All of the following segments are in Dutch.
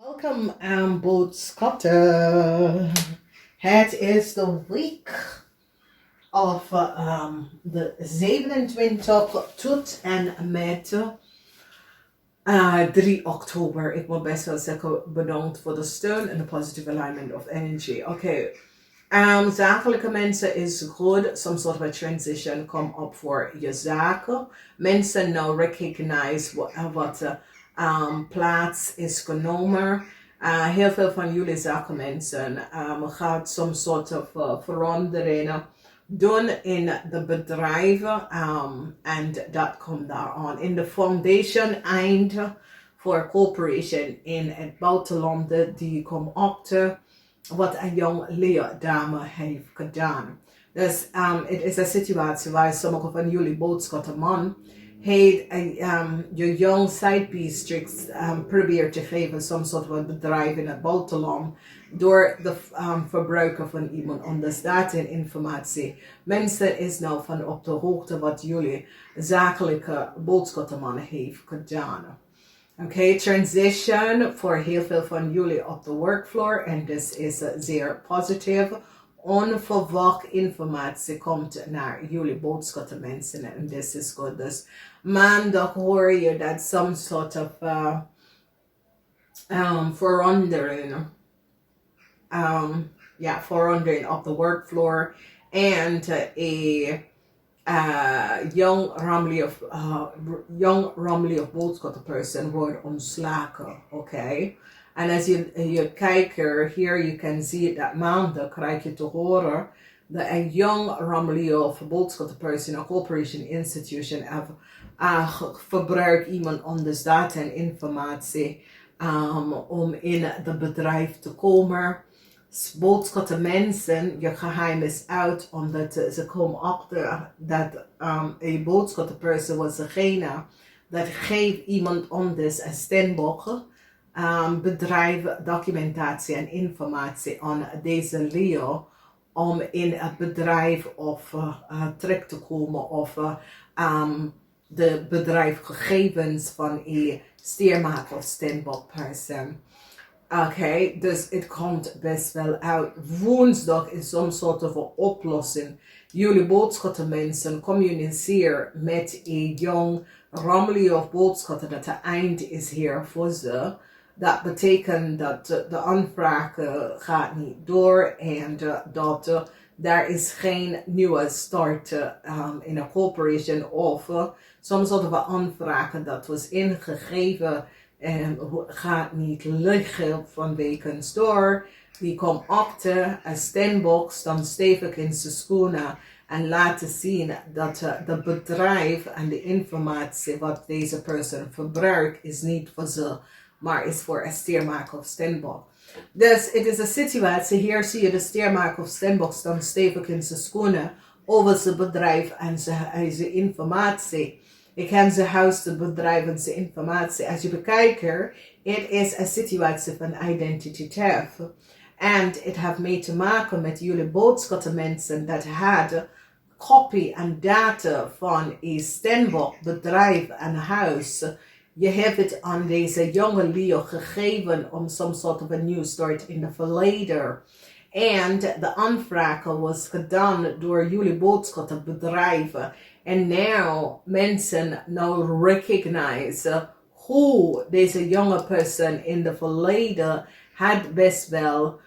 Welkom aan Boodschutter. Het is de week of de 27 tot en met 3 oktober. Ik moet best wel zeggen bedankt voor de steun en de positive alignment of energy. Oké. Zakelijke mensen is goed. Some sort of a transition come up voor je zaken. Mensen nou recognize wat plaats is genomen. Heel veel van jullie zakenmensen gaat some sort of veranderingen doen in de bedrijven. En dat komt daar aan. In de foundation eind voor corporation in het buitenland die komt op wat een jong leerdame heeft gedaan. Dus het is een situatie waar sommige van jullie boodschappen man heeft je young side piece tricks probeert te geven, some soort van bedrijf in het buitenland, door de verbruiken van iemand anders data en informatie. Mensen is nou van op de hoogte wat jullie zakelijke boodschappenman heeft gedaan. Oké, transition voor heel veel van jullie op de workfloor en dit is zeer positief. Onverwacht informatie komt naar jullie boodschappenmensen en dit is goed. Dus maandag hoor je dat some sort of verandering, verandering op de workfloor and young Romley of boodschappenperson wordt ontslagen, oké? En als je kijkt hier, you can see that maandag krijg je te horen dat een young Romley of boodschappenperson, een corporation institution, verbruikt iemand anders data en informatie om in het bedrijf te komen. Boodschappen mensen, je geheim is uit omdat ze komen achter dat een boodschappenperson was degene dat geeft iemand anders een stemboek, bedrijf, documentatie en informatie aan deze Leo om in het bedrijf of terug te komen of de bedrijfgegevens van een steermaker of stemboekperson. Oké, dus het komt best wel uit. Woensdag is some soort van oplossing. Jullie boodschappenmensen communiceren met een jong Romley of boodschappen dat het eind is hier voor ze. Dat betekent dat de aanvraag gaat niet door en dat daar is geen nieuwe start in een corporation of some soort van aanvraag dat was ingegeven en gaat niet liggen vanwege door. Die komt op een stembox, dan stevig in zijn schoenen en laten zien dat de bedrijf en de informatie wat deze persoon verbruikt is niet voor ze, maar is voor een steermaker of stembok. Dus het is een situatie, hier zie je de steermaker of stembok dan stevig in zijn schoenen over zijn bedrijf en zijn informatie. Ik ken zijn huis, de bedrijf en zijn informatie. Als je bekijkt, het is een situatie van identity theft. En het heeft mee te maken met jullie boodschappenmensen dat hadden kopie en data van een stembok, bedrijf en huis. Je hebt het aan deze jonge Leo gegeven om some sort of a new start in het verleden. En de aanvraag was gedaan door jullie boodschappenbedrijven. En nu mensen nou recognize hoe deze jonge persoon in het verleden had best wel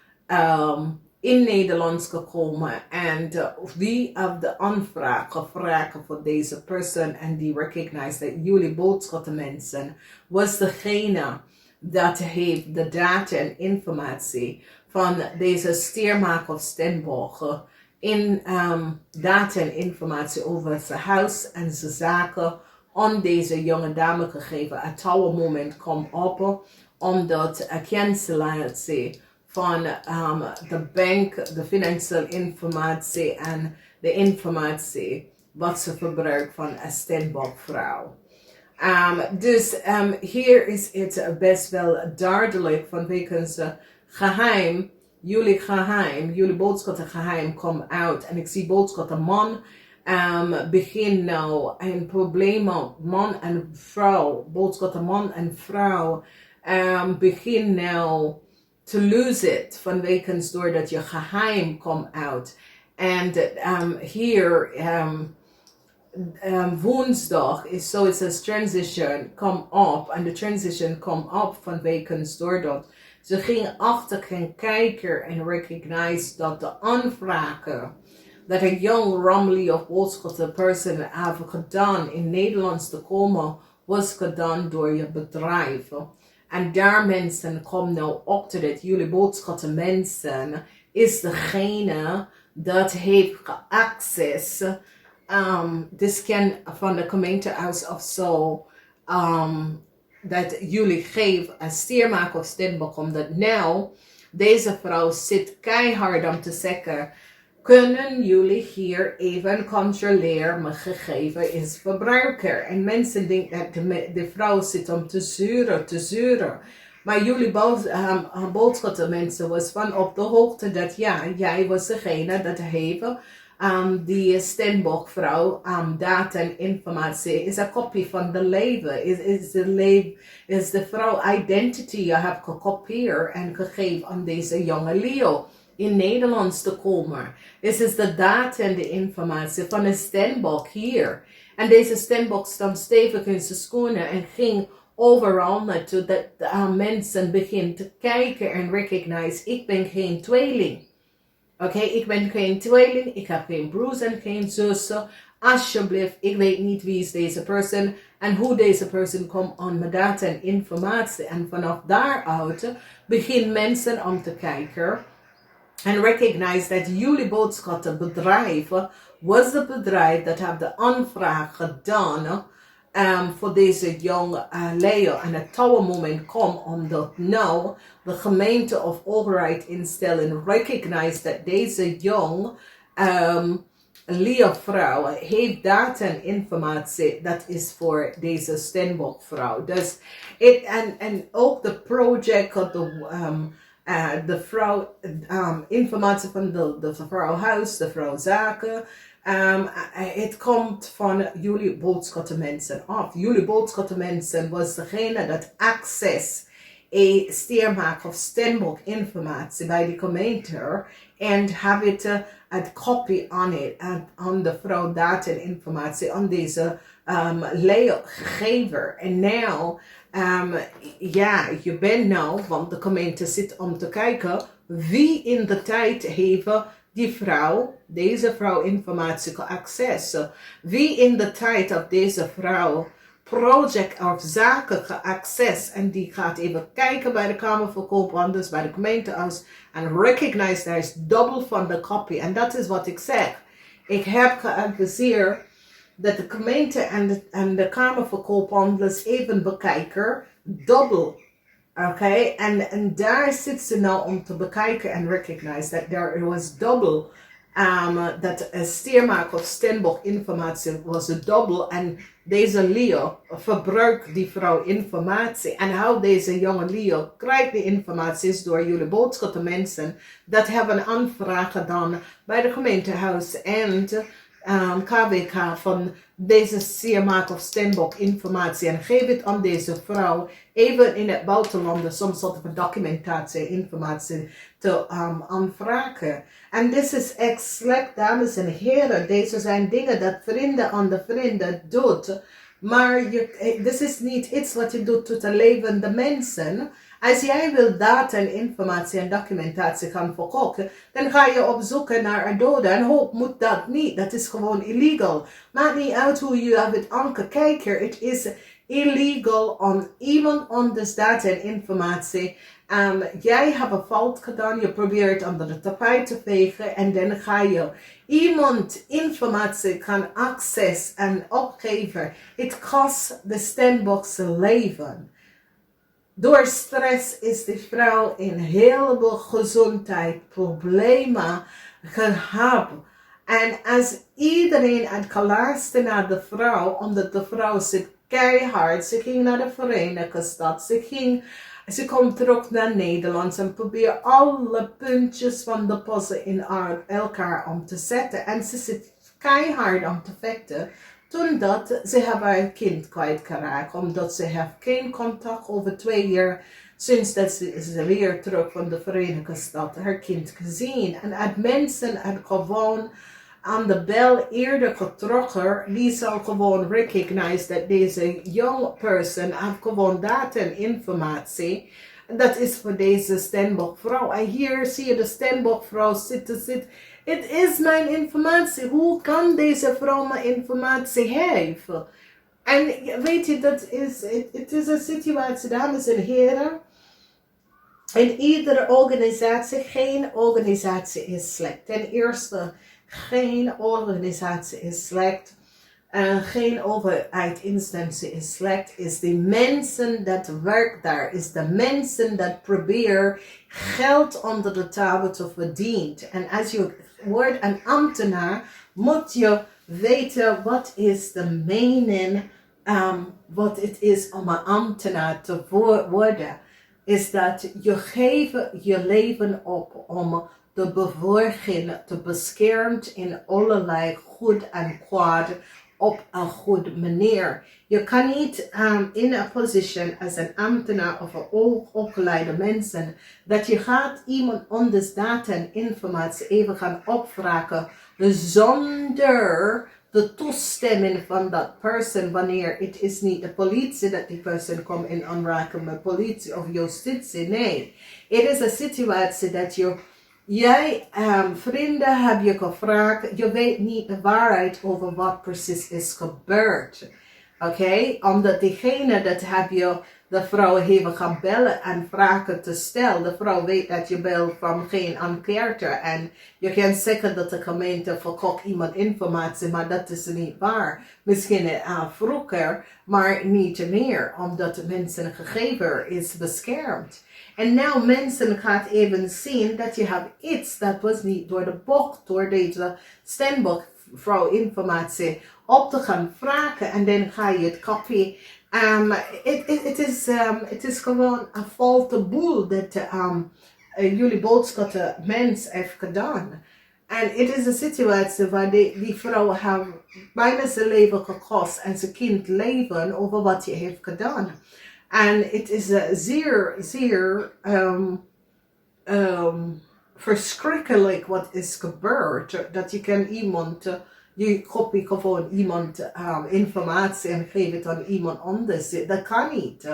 in Nederland gekomen en wie heeft de aanvraag gevraagd voor deze persoon en die recognize dat jullie boodschappenmensen was degene dat heeft de data en informatie van deze steermaker of stembogen in data en informatie over zijn huis en zijn zaken aan deze jonge dame gegeven. Het oude moment komt op omdat een cancelatie van de bank, de financiële informatie en de informatie wat ze verbruikt van een stembokvrouw. Dus hier is het best wel duidelijk vanwege ze geheim, jullie boodschappengeheim komt uit. En ik zie boodschappenman begin nou een probleem man en vrouw, boodschappenman en vrouw begin nou to lose it vanwege doordat je geheim komt uit. En hier woensdag is zoiets als transition come up. En de transition come up vanwege doordat ze ging achter gaan kijken en recognize dat de aanvragen dat een young Romley of Wolfschutter person hebben gedaan in Nederlands te komen, was gedaan door je bedrijf. En daar mensen komen nou achter dat jullie boodschappen mensen is degene dat heeft access. Dit kan van de gemeentehuis of zo. Dat jullie geven als steermaker of stemboek, omdat nou deze vrouw zit keihard om te zeggen, kunnen jullie hier even controleren mijn gegeven is verbruiker. En mensen denken dat de vrouw zit om te zeuren. Maar jullie boodschapten mensen was van op de hoogte dat ja, jij was degene dat heeft die stembokvrouw data en informatie is een kopie van de leven. Is de vrouw identity je hebt gekopieerd en gegeven aan deze jonge Leo in Nederlands te komen. Dit is de data en de informatie van een stembok hier. En deze stembok stond stevig in zijn schoenen en ging overal naartoe dat mensen beginnen te kijken en recognize, ik ben geen tweeling. Oké, ik ben geen tweeling, ik heb geen broers en geen zussen. Alsjeblieft, ik weet niet wie is deze persoon en hoe deze persoon komt aan mijn data en informatie. En vanaf daaruit beginnen mensen om te kijken en recognize dat jullie boodschappenbedrijf was het bedrijf dat heeft de aanvraag gedaan voor deze jonge Leo. En het touwe moment komt omdat nou de gemeente of overheid instelling recognize dat deze jong Leo vrouw heeft data en informatie dat is voor deze stembokvrouw. Dus en ook de project of de vrouw, informatie van de vrouwhuis, de vrouwzaken. Het komt van jullie boodschappenmensen af. Jullie boodschappenmensen was degene dat access steermaker of stembok informatie bij de gemeente en hebben het copy aan de vrouw data en informatie aan deze Leo gegeven. En nou ja, je bent nou, want de gemeente zit om te kijken wie in de tijd heeft deze vrouw informatie geaccessen. Wie in de tijd op deze vrouw project of zaken geaccess en die gaat even kijken bij de Kamer van Koophandels, bij de gemeentehuis en recognize daar is dubbel van de copy. En dat is wat ik zeg. Ik heb geadviseerd dat de gemeente en de Kamer van Koophandels even bekijken, dubbel. Oké, en daar zit ze nou om te bekijken en recognize dat er was dubbel. Dat steermaker of stembok informatie was een dubbel en deze Leo verbruikt die vrouw informatie en hoe deze jonge Leo krijgt die informatie door jullie boodschappen mensen dat hebben aanvraag gedaan bij de gemeentehuis en KWK van deze steermaker of stembok informatie en geef het aan deze vrouw even in het buitenland soms soort van documentatie informatie te aanvragen. En dit is echt slecht, dames en heren. Deze zijn dingen dat vrienden aan de vrienden doet. Maar dit is niet iets wat je doet tot de levende mensen. Als jij wil data en informatie en documentatie gaan verkopen, dan ga je op zoek naar een dode. En hoop moet dat niet. Dat is gewoon illegal. Maakt niet uit hoe je het aankijkt. Het is illegal om iemand anders data en informatie. Jij hebt een fout gedaan. Je probeert onder de tapijt te vegen. En dan ga je iemand informatie gaan access en opgeven. Het kost de stembok's leven. Door stress is de vrouw in heleboel gezondheidsproblemen gehad. En als iedereen had geluisterd naar de vrouw, omdat de vrouw zit keihard, ze ging naar de Verenigde Staten, ze komt terug naar Nederland en probeert alle puntjes van de puzzel in elkaar om te zetten. En ze zit keihard om te vechten Toen dat, ze hebben haar kind kwijtgeraakt. Omdat ze heeft geen contact over 2 jaar. Sinds dat ze weer terug van de Verenigde Staten haar kind gezien. En het mensen had gewoon aan de bel eerder getrokken. Die zal gewoon recognize dat deze young person heeft gewoon data en informatie. Dat is voor deze Stenbock-vrouw. En hier zie je de Stenbock-vrouw zitten. Het is mijn informatie. Hoe kan deze vrouw mijn informatie geven? En weet je, het is een situatie, dames en heren. In iedere organisatie, geen organisatie is slecht. Ten eerste, geen organisatie is slecht. En geen overheidsinstantie is slecht. Is de mensen dat werken daar. Is de mensen dat proberen geld onder de tafel te verdienen. En als je wordt een ambtenaar, moet je weten wat is de mening. Wat het is om een ambtenaar te worden. Is dat je geeft je leven op om de bevolking te beschermen in allerlei goed en kwaad op een goede manier. Je kan niet in een positie als een ambtenaar of een opgeleide mensen dat je gaat iemand anders data en informatie even gaan opvragen zonder de toestemming van dat persoon, wanneer het is niet de politie dat die persoon komt in aanraking met politie of justitie. Nee, het is een situatie dat jij vrienden heb je gevraagd, je weet niet de waarheid over wat precies is gebeurd. Oké, omdat diegene dat heb je de vrouw even gaan bellen en vragen te stellen. De vrouw weet dat je belt van geen enquête en je kan zeggen dat de gemeente verkocht iemand informatie, maar dat is niet waar. Misschien vroeger, maar niet meer, omdat de mensen gegeven is beschermd. En nou mensen gaat even zien dat je hebt iets dat was niet door de bocht, door deze Stenbock vrouw informatie op te gaan vragen en dan ga je het kopie. Het is gewoon een foute boel dat jullie boodschatten mens heeft gedaan. En het is een situatie waar die vrouw heeft bijna zijn leven gekost en zijn kind leven over wat je heeft gedaan. En het is zeer, zeer verschrikkelijk wat is gebeurd. Dat je kan iemand, je kopie gewoon iemand informatie en geef het aan iemand anders. Dat kan niet.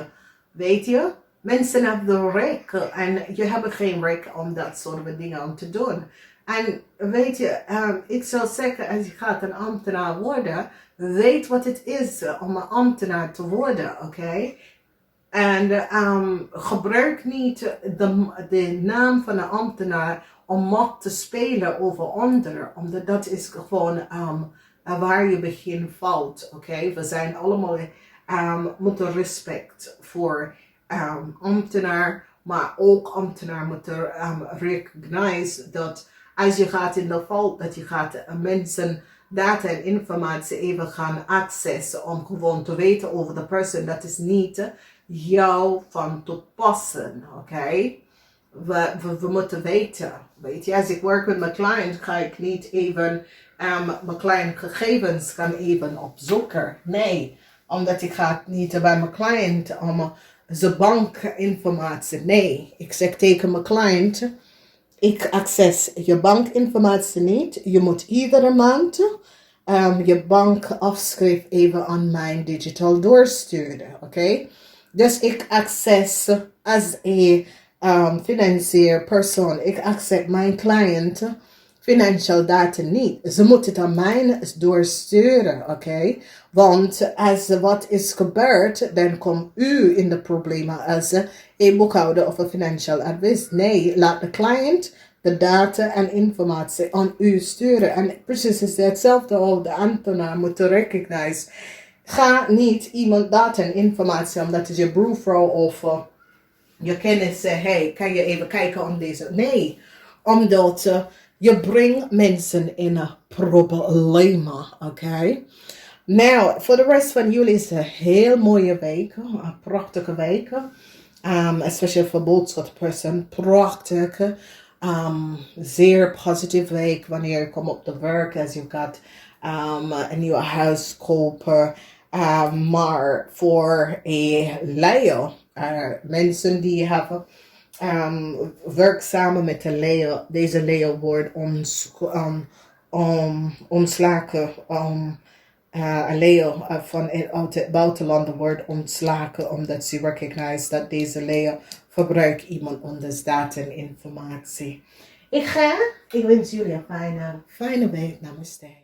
Weet je? Mensen hebben de recht en je hebt geen recht om dat soort dingen aan te doen. En weet je, ik zou zeggen, als je gaat een ambtenaar worden, weet wat het is om een ambtenaar te worden, oké? En gebruik niet de naam van een ambtenaar om macht te spelen over anderen. Omdat dat is gewoon waar je begin valt. Oké? We zijn allemaal moeten respect voor ambtenaar. Maar ook ambtenaar moeten recognize dat als je gaat in de val, dat je gaat mensen data en informatie even gaan accessen om gewoon te weten over de persoon. Dat is niet jou van toepassen, oké? We moeten weten, weet je, als ik werk met mijn client, ga ik niet even mijn client gegevens gaan even opzoeken. Nee, omdat ik ga niet bij mijn client om zijn bankinformatie. Nee, ik zeg tegen mijn client, ik access je bankinformatie niet. Je moet iedere maand je bankafschrift even aan mijn digital doorsturen, oké? Dus ik access als een financieel persoon, ik accept mijn cliënt financial data niet. Ze moeten het aan mij doorsturen, oké? Want als wat is gebeurd, dan komt u in de problemen als een boekhouder of een financial advies. Nee, laat de cliënt de data en informatie aan u sturen. En precies is hetzelfde ook de ambtenaar moet recognize. Ga niet iemand data en informatie, omdat het je broervrouw of je kennis zegt, hey, kan je even kijken om deze? Nee, omdat je brengt mensen in een probleem, oké? Nou, voor de rest van jullie is het een heel mooie week, een prachtige week. Especially voor boodschapperson, prachtig. Zeer positieve week wanneer je komt op de werk, als je gaat een nieuw huis kopen. Maar voor een Leo, mensen die hebben werk samen met de Leo. Deze Leo wordt ontslagen. Een Leo uit het buitenland wordt ontslagen omdat ze recognize dat deze Leo verbruikt iemand anders data en informatie. Ik wens jullie een fijne week. Namaste.